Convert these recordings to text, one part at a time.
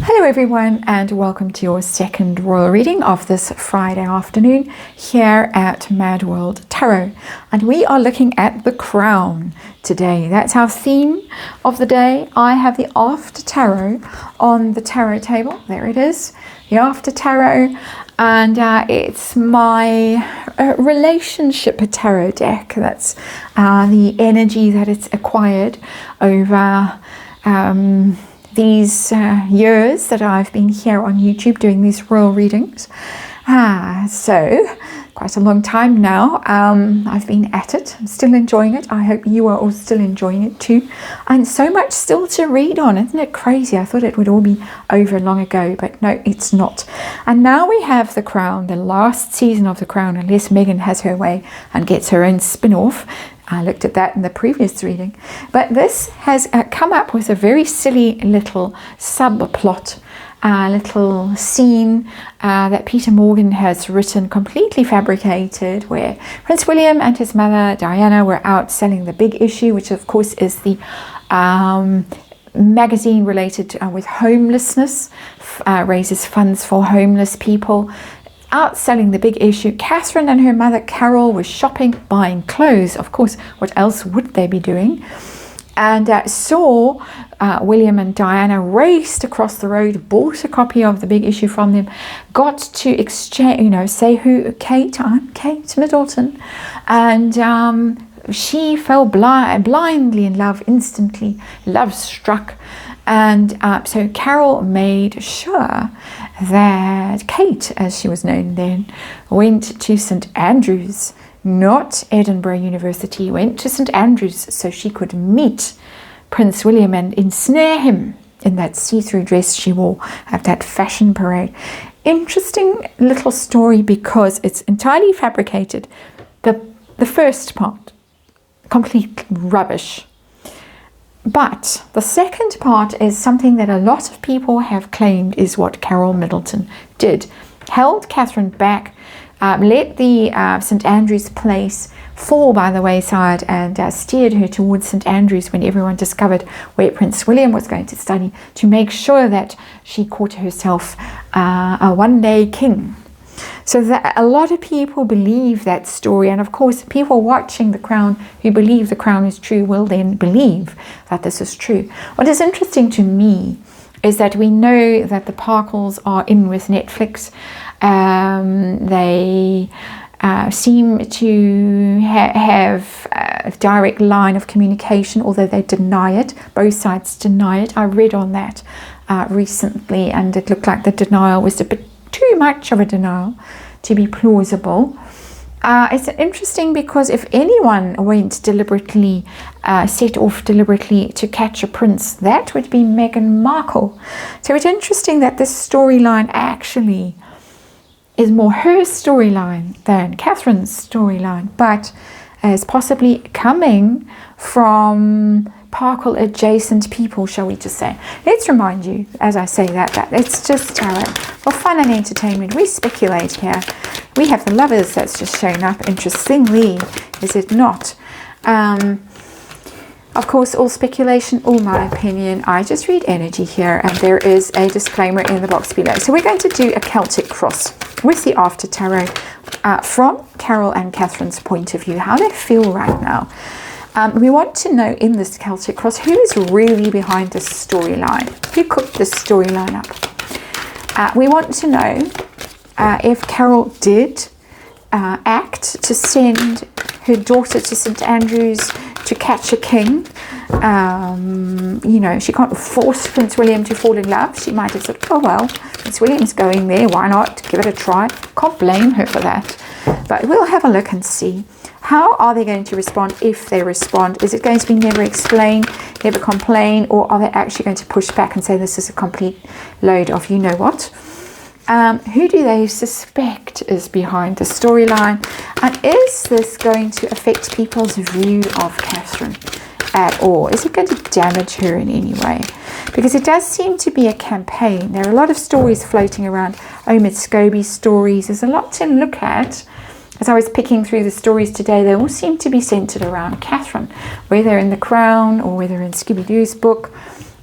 Hello everyone, and welcome to your second royal reading of this Friday afternoon here at MadWorldTarot. And we are looking at the crown today. That's our theme of the day. I have the After Tarot on the tarot table. There it is, the After Tarot. And it's my relationship tarot deck. That's the energy that it's acquired over these years that I've been here on YouTube doing these royal readings. So quite a long time now. I've been at it. I'm still enjoying it. I hope you are all still enjoying it too. And so much still to read on. Isn't it crazy? I thought it would all be over long ago, but no, it's not. And now we have The Crown, the last season of The Crown, unless Meghan has her way and gets her own spin-off. I looked at that in the previous reading. But this has come up with a very silly little subplot, little scene that Peter Morgan has written, completely fabricated, where Prince William and his mother Diana were out selling the Big Issue, which of course is the magazine related with homelessness, raises funds for homeless people. Out selling the Big Issue, Catherine and her mother Carole were shopping, buying clothes. Of course, what else would they be doing? And saw William and Diana raced across the road, bought a copy of the Big Issue from them, got to exchange, say who, Kate, I'm Kate Middleton. And she fell blindly in love instantly, love struck. And so Carole made sure that Kate, as she was known then, went to St. Andrews, not Edinburgh University, went to St. Andrews so she could meet Prince William and ensnare him in that see-through dress she wore at that fashion parade. Interesting little story because it's entirely fabricated. The first part, complete rubbish. But the second part is something that a lot of people have claimed is what Carole Middleton did. Held Catherine back, let the St. Andrews place fall by the wayside and steered her towards St. Andrews when everyone discovered where Prince William was going to study, to make sure that she caught herself a one-day king. So that a lot of people believe that story, and of course people watching The Crown who believe The Crown is true will then believe that this is true. What is interesting to me is that we know that the Parkles are in with Netflix. They seem to have a direct line of communication, although they deny it. Both sides deny it. I read on that recently, and it looked like the denial was a bit too much of a denial to be plausible. It's interesting because if anyone went deliberately, set off deliberately to catch a prince, that would be Meghan Markle. So it's interesting that this storyline actually is more her storyline than Catherine's storyline, but is possibly coming from Parkle adjacent people, shall we just say. Let's remind you, as I say that it's just tarot for fun and entertainment. We speculate here. We have the Lovers that's just shown up, interestingly, is it not? Of course, all speculation, all my opinion. I just read energy here, and there is a disclaimer in the box below. So we're going to do a Celtic cross with the After Tarot from Carole and Catherine's point of view, how they feel right now. We want to know in this Celtic cross who is really behind this storyline, who cooked this storyline up. We want to know if Carole did act to send her daughter to St. Andrews to catch a king. She can't force Prince William to fall in love. She might have said, oh well, Prince William's going there, why not give it a try? Can't blame her for that. But we'll have a look and see. How are they going to respond if they respond? Is it going to be never explain, never complain, or are they actually going to push back and say this is a complete load of you know what? Who do they suspect is behind the storyline? And is this going to affect people's view of Catherine at all? Is it going to damage her in any way? Because it does seem to be a campaign. There are a lot of stories floating around. Omid Scobie's stories. There's a lot to look at. As I was picking through the stories today, they all seem to be centered around Catherine, whether in The Crown or whether in Scooby-Doo's book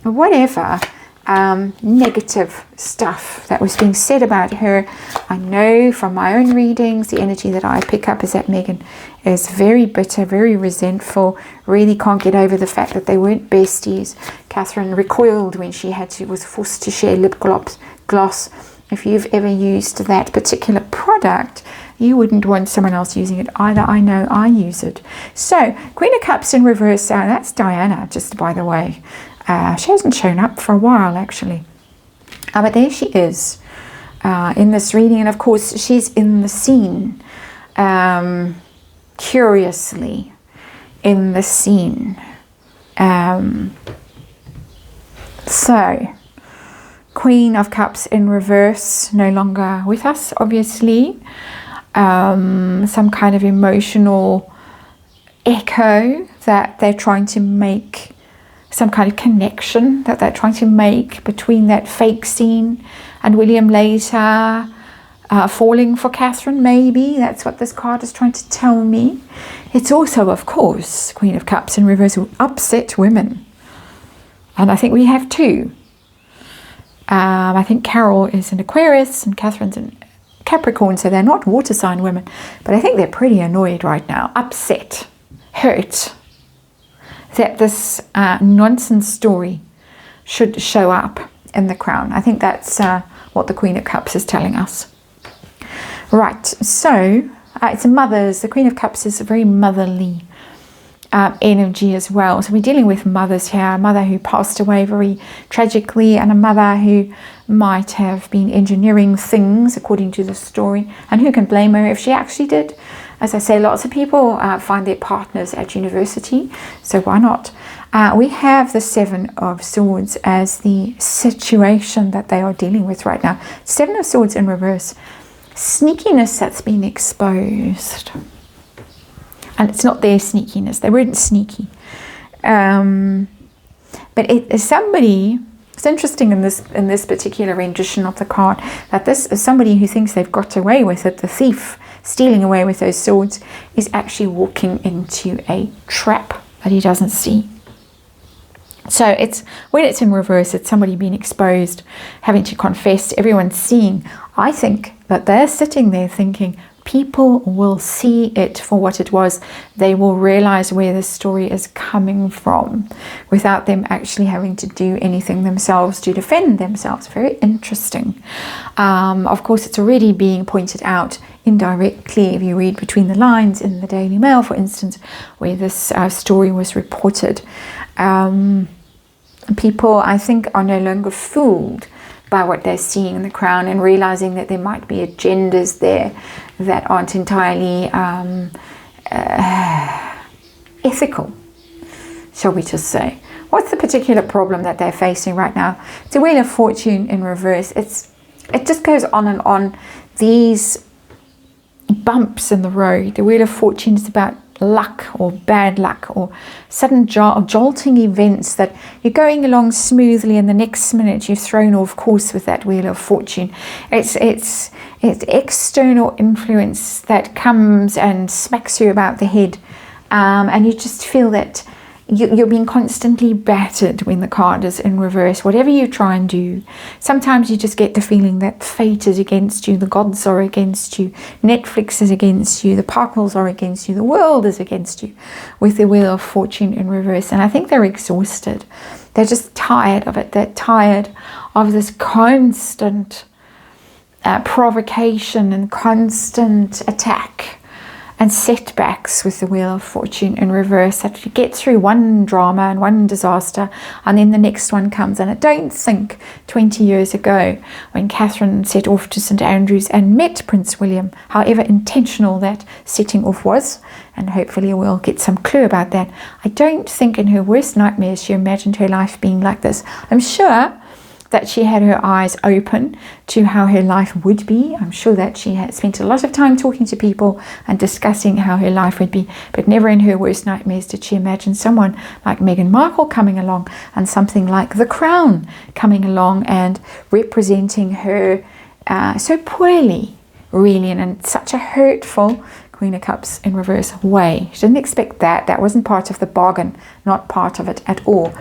or whatever. negative stuff that was being said about her. I know from my own readings, the energy that I pick up is that Megan is very bitter, very resentful, really can't get over the fact that they weren't besties. Catherine recoiled when she was forced to share lip gloss. If you've ever used that particular product, you wouldn't want someone else using it either. I know I use it. So, Queen of Cups in reverse, that's Diana, just by the way. She hasn't shown up for a while, actually. But there she is in this reading. And, of course, she's in the scene, curiously in the scene. So, Queen of Cups in reverse, no longer with us, obviously. Some kind of emotional echo that they're trying to make, some kind of connection that they're trying to make between that fake scene and William later falling for Catherine, maybe. That's what this card is trying to tell me. It's also, of course, Queen of Cups in reverse will upset women. And I think we have two. I think Carole is an Aquarius and Catherine's an Capricorn, so they're not water sign women. But I think they're pretty annoyed right now, upset, hurt, that this nonsense story should show up in the Crown. I think that's what the Queen of Cups is telling us. Right, so it's mothers. The Queen of Cups is a very motherly energy as well. So we're dealing with mothers here, a mother who passed away very tragically and a mother who might have been engineering things according to the story, and who can blame her if she actually did. As I say, lots of people find their partners at university, so why not? We have the Seven of Swords as the situation that they are dealing with right now. Seven of Swords in reverse. Sneakiness that's been exposed. And it's not their sneakiness. They weren't sneaky. But it is somebody... It's interesting in this particular rendition of the card that this is somebody who thinks they've got away with it. The thief stealing away with those swords is actually walking into a trap that he doesn't see. So it's when it's in reverse, it's somebody being exposed, having to confess, everyone's seeing. I think that they're sitting there thinking, people will see it for what it was. They will realize where the story is coming from without them actually having to do anything themselves to defend themselves. Very interesting. Of course, it's already being pointed out indirectly if you read between the lines in the Daily Mail, for instance, where this story was reported. People, I think, are no longer fooled by what they're seeing in the Crown and realizing that there might be agendas there that aren't entirely ethical, shall we just say. What's the particular problem that they're facing right now? It's a Wheel of Fortune in reverse. It just goes on and on. These bumps in the road. The Wheel of Fortune is about luck or bad luck or sudden jolting events that you're going along smoothly and the next minute you're thrown off course with that Wheel of Fortune. It's external influence that comes and smacks you about the head, and you just feel that you're being constantly battered when the card is in reverse. Whatever you try and do, sometimes you just get the feeling that fate is against you, the gods are against you, Netflix is against you, the Parkles are against you, the world is against you with the Wheel of Fortune in reverse. And I think they're exhausted. They're just tired of it. They're tired of this constant provocation and constant attack and setbacks with the Wheel of Fortune in reverse, that you get through one drama and one disaster and then the next one comes. And I don't think 20 years ago when Catherine set off to St Andrews and met Prince William, however intentional that setting off was, and hopefully we'll get some clue about that, I don't think in her worst nightmares she imagined her life being like this. I'm sure that she had her eyes open to how her life would be. I'm sure that she had spent a lot of time talking to people and discussing how her life would be, but never in her worst nightmares did she imagine someone like Meghan Markle coming along and something like the Crown coming along and representing her so poorly, really, and in such a hurtful Queen of Cups in reverse way. She didn't expect that. That wasn't part of the bargain, not part of it at all.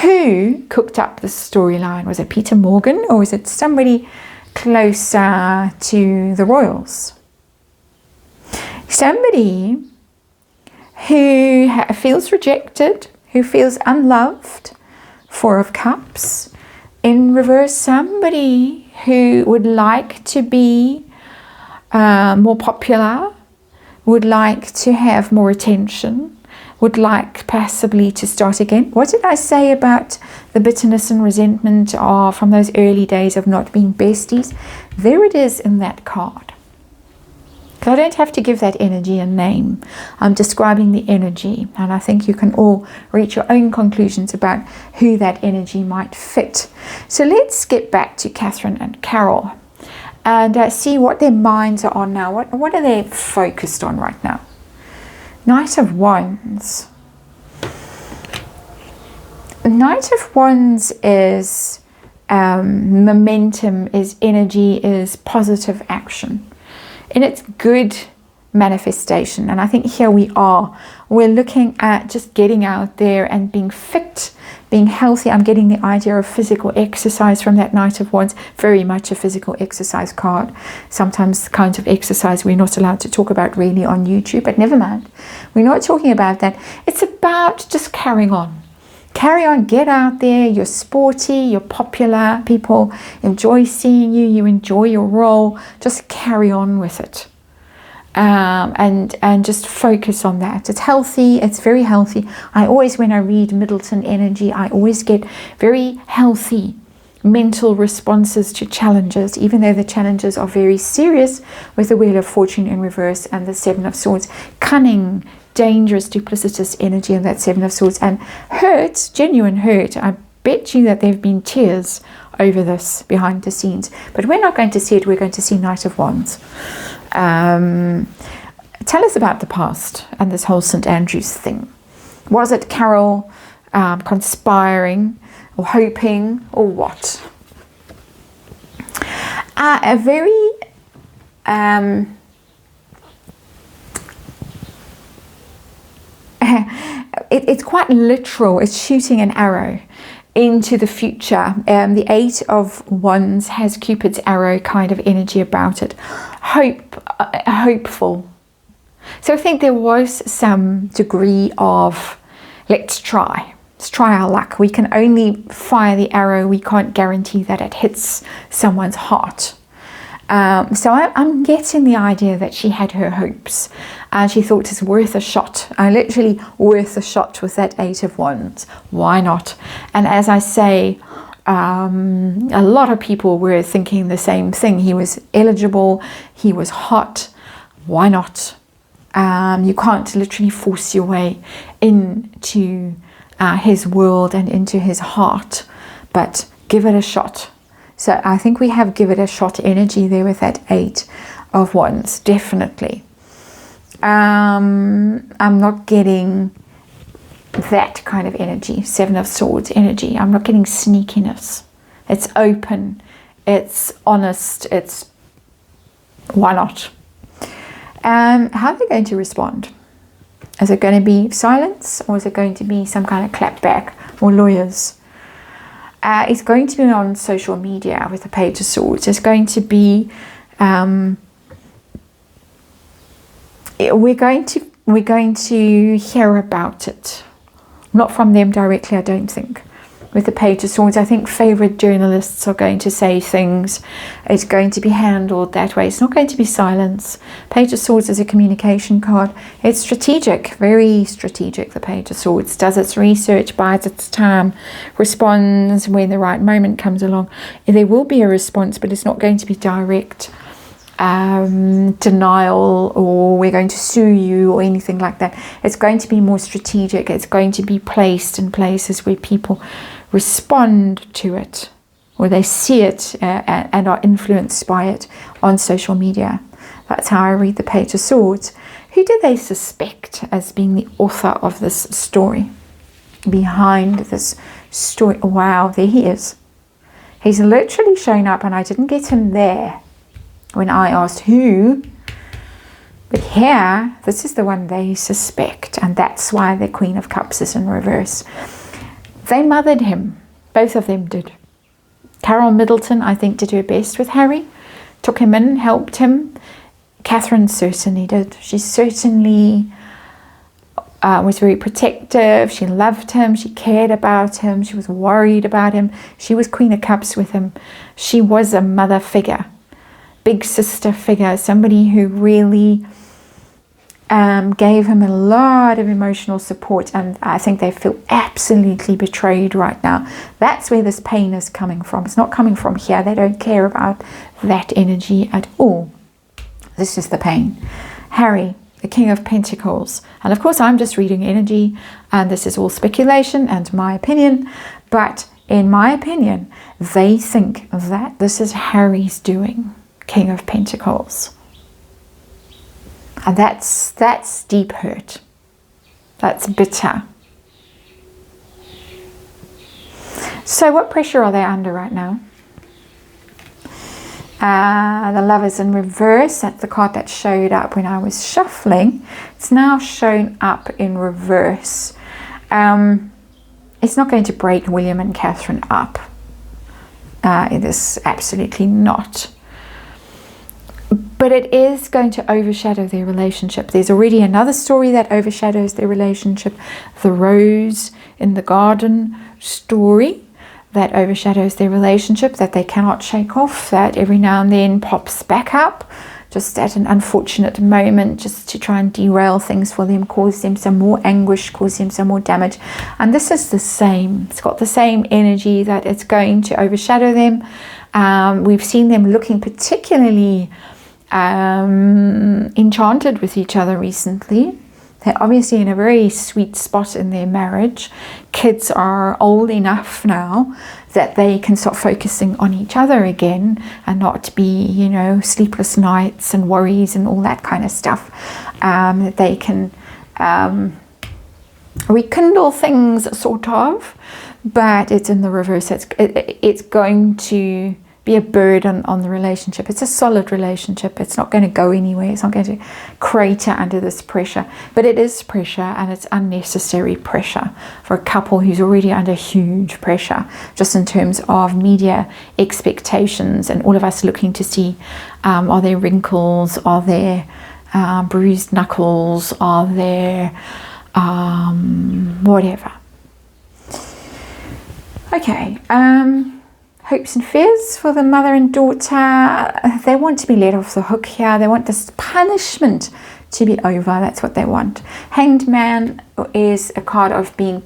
Who cooked up the storyline? Was it Peter Morgan, or was it somebody closer to the royals? Somebody who feels rejected, who feels unloved. Four of Cups. In reverse, somebody who would like to be more popular, would like to have more attention, would like possibly to start again. What did I say about the bitterness and resentment from those early days of not being besties? There it is in that card. I don't have to give that energy a name. I'm describing the energy, and I think you can all reach your own conclusions about who that energy might fit. So let's get back to Catherine and Carole and see what their minds are on now. What are they focused on right now? Knight of Wands. Knight of Wands is momentum, is energy, is positive action. And it's good manifestation. And I think here we're looking at just getting out there and being fit, being healthy. I'm getting the idea of physical exercise from that Knight of Wands. Very much a physical exercise card. Sometimes the kind of exercise we're not allowed to talk about really on YouTube, but never mind. We're not talking about that. It's about just carrying on. Carry on, get out there. You're sporty, you're popular. People enjoy seeing you. You enjoy your role. Just carry on with it. And just focus on that. It's healthy. It's very healthy. I always, when I read Middleton energy, I always get very healthy mental responses to challenges, even though the challenges are very serious, with the Wheel of Fortune in reverse and the Seven of Swords. Cunning, dangerous, duplicitous energy in that Seven of Swords, and hurt, genuine hurt. I bet you that there have been tears over this behind the scenes, but we're not going to see it. We're going to see Knight of Wands. Tell us about the past and this whole St. Andrew's thing. Was it Carole conspiring or hoping, or what? A very it's quite literal. It's shooting an arrow into the future. The Eight of Wands has Cupid's arrow kind of energy about it. Hopeful. So I think there was some degree of let's try our luck. We can only fire the arrow. We can't guarantee that it hits someone's heart. So I'm getting the idea that she had her hopes and she thought it's worth a shot. Literally worth a shot with that Eight of Wands. Why not? And as I say, a lot of people were thinking the same thing. He was eligible. He was hot. Why not? You can't literally force your way into his world and into his heart, but give it a shot. So I think we have give it a shot energy there with that Eight of Wands, definitely. I'm not getting that kind of energy, Seven of Swords energy. I'm not getting sneakiness. It's open, it's honest, it's why not? How are they going to respond? Is it going to be silence, or is it going to be some kind of clapback or lawyers? It's going to be on social media with the Page of Swords. It's going to be we're going to hear about it, not from them directly, I don't think. With the Page of Swords, I think favorite journalists are going to say things. It's going to be handled that way. It's not going to be silence. Page of Swords is a communication card. It's strategic, very strategic. The Page of Swords does its research, buys its time, responds when the right moment comes along. There will be a response, but it's not going to be direct denial, or we're going to sue you, or anything like that. It's going to be more strategic. It's going to be placed in places where people respond to it, or they see it and are influenced by it on social media. That's how I read the Page of Swords. Who do they suspect as being the author of this story? Behind this story. Wow, there he is. He's literally shown up, and I didn't get him there when I asked who. But here, this is the one they suspect, and that's why the Queen of Cups is in reverse. They mothered him. Both of them did. Carole Middleton, I think, did her best with Harry. Took him in, helped him. Catherine certainly did. She certainly was very protective. She loved him. She cared about him. She was worried about him. She was Queen of Cups with him. She was a mother figure, big sister figure, somebody who really gave him a lot of emotional support. And I think they feel absolutely betrayed right now. That's where this pain is coming from. It's not coming from here. They don't care about that energy at all. This is the pain. Harry, the King of Pentacles. And of course, I'm just reading energy, and this is all speculation and my opinion. But in my opinion, they think that this is Harry's doing, King of Pentacles. And that's deep hurt. That's bitter. So what pressure are they under right now? The Lovers in reverse. That's the card that showed up when I was shuffling. It's now shown up in reverse. It's not going to break William and Catherine up. It is absolutely not. But it is going to overshadow their relationship. There's already another story that overshadows their relationship. The Rose in the Garden story that overshadows their relationship, that they cannot shake off, that every now and then pops back up, just at an unfortunate moment, just to try and derail things for them, cause them some more anguish, cause them some more damage. And this is the same. It's got the same energy that it's going to overshadow them. We've seen them looking particularly enchanted with each other recently. They're obviously in a very sweet spot in their marriage. Kids are old enough now that they can start focusing on each other again and not be, you know, sleepless nights and worries and all that kind of stuff. That they can rekindle things, sort of, but it's in the reverse. It's going to be a burden on the relationship. It's a solid relationship. It's not going to go anywhere. It's not going to crater under this pressure. But it is pressure, and it's unnecessary pressure for a couple who's already under huge pressure, just in terms of media expectations and all of us looking to see, are there wrinkles? Are there bruised knuckles? Are there whatever? Okay. Hopes and fears for the mother and daughter. They want to be let off the hook here. They want this punishment to be over. That's what they want. Hanged Man is a card of being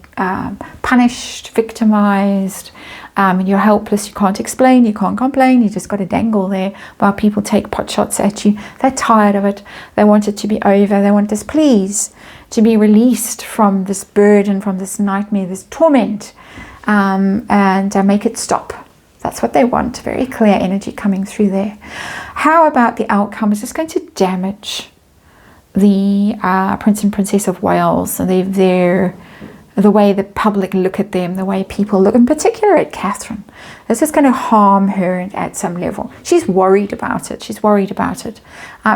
punished, victimized. You're helpless. You can't explain. You can't complain. You just got to dangle there while people take pot shots at you. They're tired of it. They want it to be over. They want this, please, to be released from this burden, from this nightmare, this torment, and make it stop. That's what they want. Very clear energy coming through there. How about the outcome? Is this going to damage the Prince and Princess of Wales? And the way the public look at them, the way people look, in particular at Catherine. This is going to harm her at some level. She's worried about it. She's worried about it.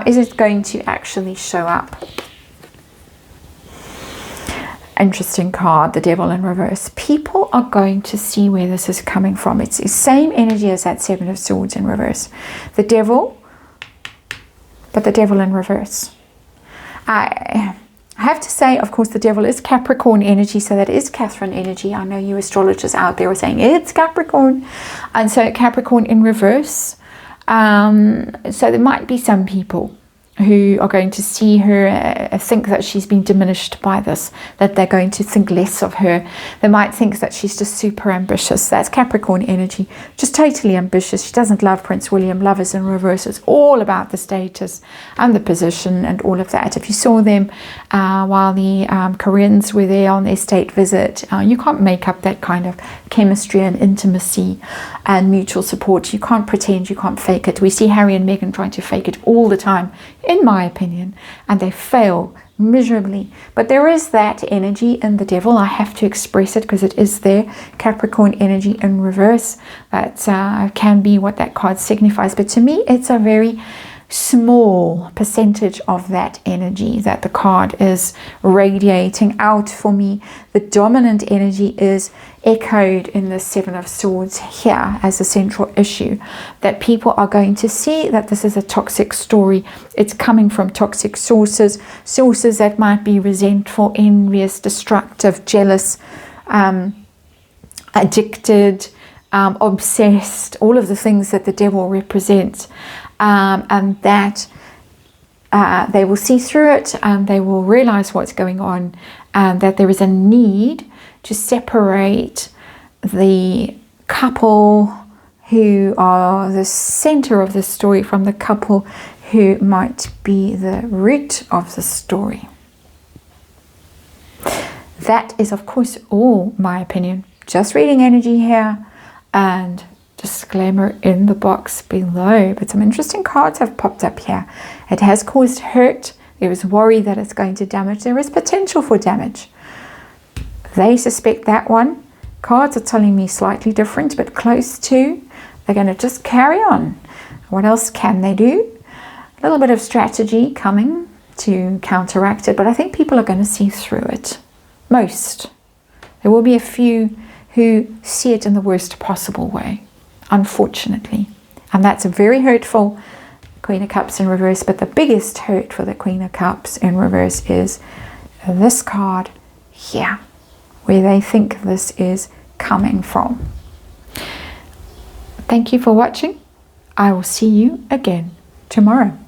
Is it going to actually show up? Interesting card, the Devil in reverse. People are going to see where this is coming from. It's the same energy as that Seven of Swords in reverse. The Devil, but the Devil in reverse. I have to say, of course, the Devil is Capricorn energy, so that is Catherine energy. I know you astrologers out there are saying it's Capricorn. And so Capricorn in reverse. So there might be some people who are going to see her think that she's been diminished by this, that they're going to think less of her. They might think that she's just super ambitious. That's Capricorn energy, just totally ambitious. She doesn't love Prince William. Lovers in reverse. It's all about the status and the position and all of that. If you saw them while the Koreans were there on their state visit, you can't make up that kind of chemistry and intimacy and mutual support. You can't pretend, you can't fake it. We see Harry and Meghan trying to fake it all the time, in my opinion, and they fail miserably. But there is that energy in the Devil. I have to express it because it is there. Capricorn energy in reverse. That can be what that card signifies. But to me, it's a very small percentage of that energy that the card is radiating out for me. The dominant energy is echoed in the Seven of Swords here as a central issue, that people are going to see that this is a toxic story. It's coming from toxic sources that might be resentful, envious, destructive, jealous, addicted, obsessed, all of the things that the devil represents. And that they will see through it, and they will realize what's going on, and that there is a need to separate the couple who are the center of the story from the couple who might be the root of the story. That is, of course, all my opinion. Just reading energy here, and disclaimer in the box below. But some interesting cards have popped up here. It has caused hurt. There is worry that it's going to damage. There is potential for damage. They suspect that one. Cards are telling me slightly different, but close to. They're going to just carry on. What else can they do? A little bit of strategy coming to counteract it, but I think people are going to see through it. Most. There will be a few who see it in the worst possible way, unfortunately. And that's very hurtful. Queen of Cups in reverse, but the biggest hurt for the Queen of Cups in reverse is this card here, where they think this is coming from. Thank you for watching. I will see you again tomorrow.